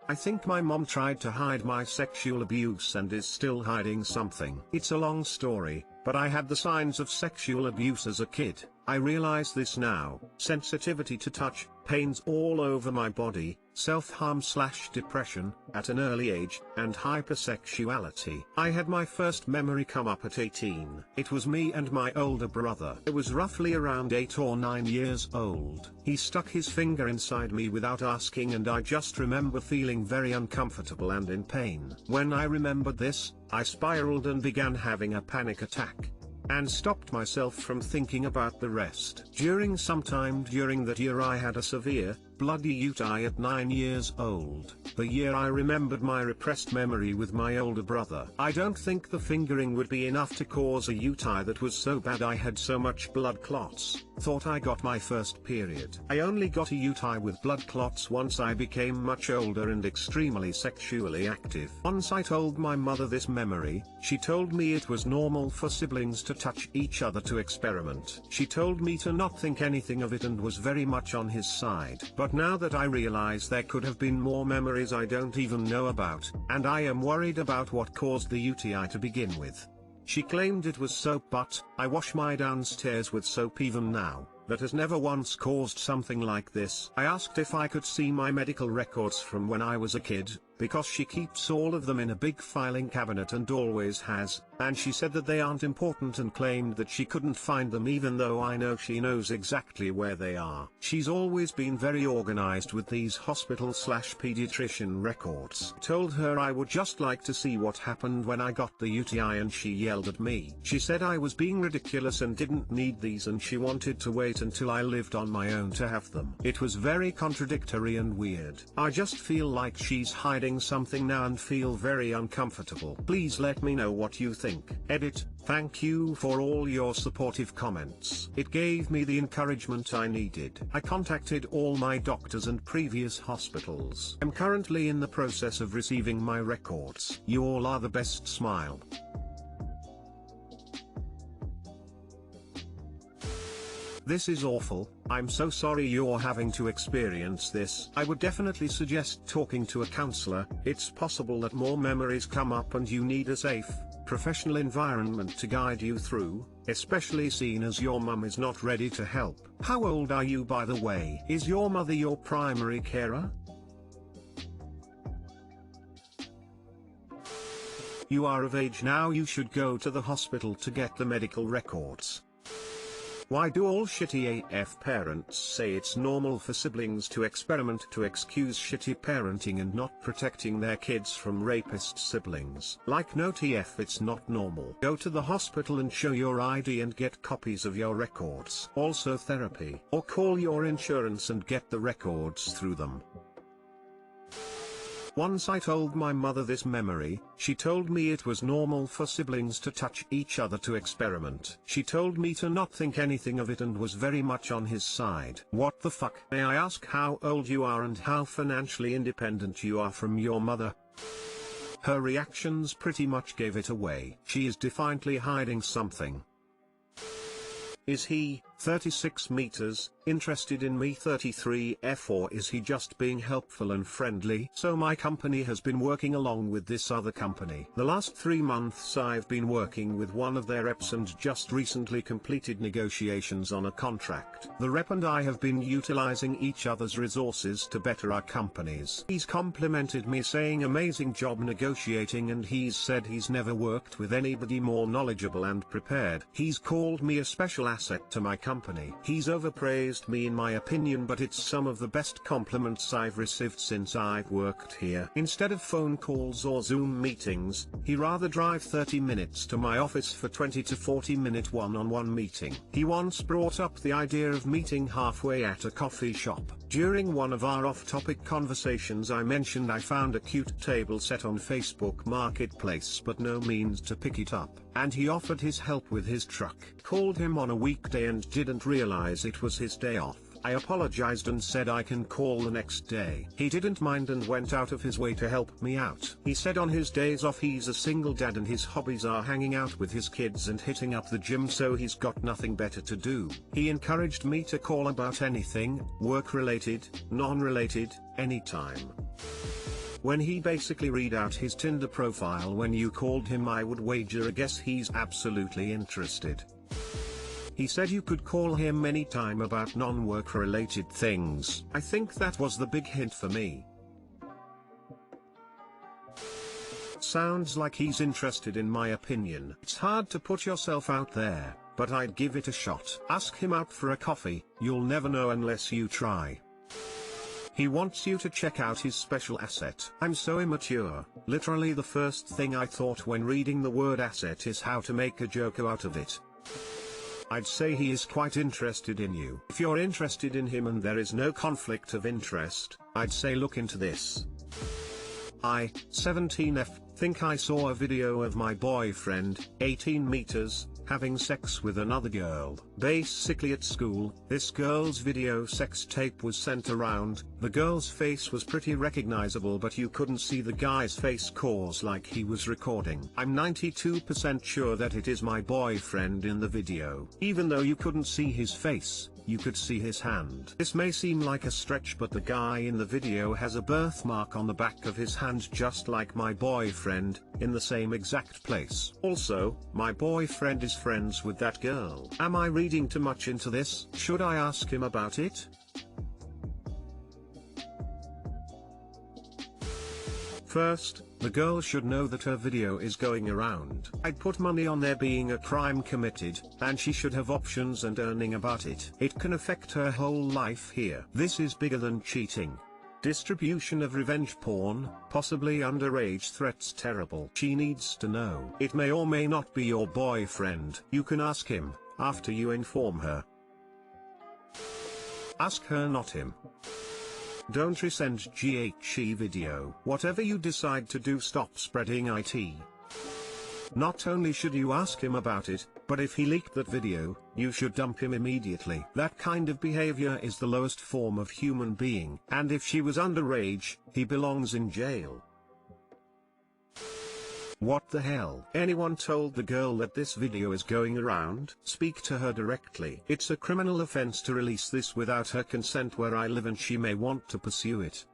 I think my mom tried to hide my sexual abuse and is still hiding something. It's a long story, but I had the signs of sexual abuse as a kid. I realize this now. Sensitivity to touch, pains all over my body, self-harm/depression, at an early age, and hypersexuality. I had my first memory come up at 18. It was me and my older brother. I was roughly around 8 or 9 years old. He stuck his finger inside me without asking, and I just remember feeling very uncomfortable and in pain. When I remembered this, I spiraled and began having a panic attack, and stopped myself from thinking about the rest. Some time during that year I had a severe, bloody UTI at 9 years old, the year I remembered my repressed memory with my older brother. I don't think the fingering would be enough to cause a UTI that was so bad I had so much blood clots. Thought I got my first period. I only got a UTI with blood clots once I became much older and extremely sexually active. Once I told my mother this memory, she told me it was normal for siblings to touch each other to experiment. She told me to not think anything of it and was very much on his side. But now that I realize there could have been more memories I don't even know about, and I am worried about what caused the UTI to begin with. She claimed it was soap, but I wash my downstairs with soap even now. That has never once caused something like this. I asked if I could see my medical records from when I was a kid, because she keeps all of them in a big filing cabinet and always has, and she said that they aren't important and claimed that she couldn't find them even though I know she knows exactly where they are. She's always been very organized with these hospital/pediatrician records. Told her I would just like to see what happened when I got the UTI and she yelled at me. She said I was being ridiculous and didn't need these and she wanted to wait until I lived on my own to have them. It was very contradictory and weird. I just feel like she's hiding something now and feel very uncomfortable. Please let me know what you think. Edit. Thank you for all your supportive comments. It gave me the encouragement I needed. I contacted all my doctors and previous hospitals. I'm currently in the process of receiving my records. You all are the best. Smile. This is awful. I'm so sorry you're having to experience this. I would definitely suggest talking to a counselor. It's possible that more memories come up and you need a safe, professional environment to guide you through, especially seeing as your mum is not ready to help. How old are you, by the way? Is your mother your primary carer? You are of age now. You should go to the hospital to get the medical records. Why do all shitty AF parents say it's normal for siblings to experiment to excuse shitty parenting and not protecting their kids from rapist siblings? Like, no TF, it's not normal. Go to the hospital and show your ID and get copies of your records. Also therapy. Or call your insurance and get the records through them. Once I told my mother this memory, she told me it was normal for siblings to touch each other to experiment. She told me to not think anything of it and was very much on his side. What the fuck? May I ask how old you are and how financially independent you are from your mother? Her reactions pretty much gave it away. She is defiantly hiding something. Is he, 36 meters, interested in me, 33F, or is he just being helpful and friendly? So my company has been working along with this other company. The last 3 months I've been working with one of their reps and just recently completed negotiations on a contract. The rep and I have been utilizing each other's resources to better our companies. He's complimented me saying amazing job negotiating, and he's said he's never worked with anybody more knowledgeable and prepared. He's called me a special asset to my company. He's overpraised me in my opinion, but it's some of the best compliments I've received since I've worked here. Instead of phone calls or Zoom meetings, he rather drive 30 minutes to my office for 20 to 40 minute one-on-one meeting. He once brought up the idea of meeting halfway at a coffee shop. During one of our off-topic conversations I mentioned I found a cute table set on Facebook Marketplace but no means to pick it up, and he offered his help with his truck. Called him on a weekday and didn't realize it was his day off. I apologized and said I can call the next day. He didn't mind and went out of his way to help me out. He said on his days off he's a single dad and his hobbies are hanging out with his kids and hitting up the gym, so he's got nothing better to do. He encouraged me to call about anything, work related, non-related, anytime. when he basically read out his Tinder profile when you called him. I would wager a guess he's absolutely interested. He said you could call him anytime about non-work related things. I think that was the big hint for me. Sounds like he's interested in my opinion. It's hard to put yourself out there, but I'd give it a shot. Ask him out for a coffee, you'll never know unless you try. He wants you to check out his special asset. I'm so immature. Literally the first thing I thought when reading the word asset is how to make a joke out of it. I'd say he is quite interested in you. If you're interested in him and there is no conflict of interest, I'd say look into this. 17F, think I saw a video of my boyfriend, 18 meters, having sex with another girl. Basically at school, this girl's video sex tape was sent around. The girl's face was pretty recognizable but you couldn't see the guy's face cause like he was recording. I'm 92% sure that it is my boyfriend in the video. Even though you couldn't see his face, you could see his hand. This may seem like a stretch but the guy in the video has a birthmark on the back of his hand just like my boyfriend, in the same exact place. Also, my boyfriend is friends with that girl. Am I reading too much into this? Should I ask him about it? First, the girl should know that her video is going around. I'd put money on there being a crime committed, and she should have options and earning about it. It can affect her whole life here. This is bigger than cheating. Distribution of revenge porn, possibly underage threats. Terrible. She needs to know. It may or may not be your boyfriend. You can ask him, after you inform her. Ask her, not him. Don't resend GHE video. Whatever you decide to do, stop spreading it. Not only should you ask him about it, but if he leaked that video, you should dump him immediately. That kind of behavior is the lowest form of human being. And if she was underage, he belongs in jail. What the hell? Anyone told the girl that this video is going around? Speak to her directly. It's a criminal offense to release this without her consent where I live and she may want to pursue it.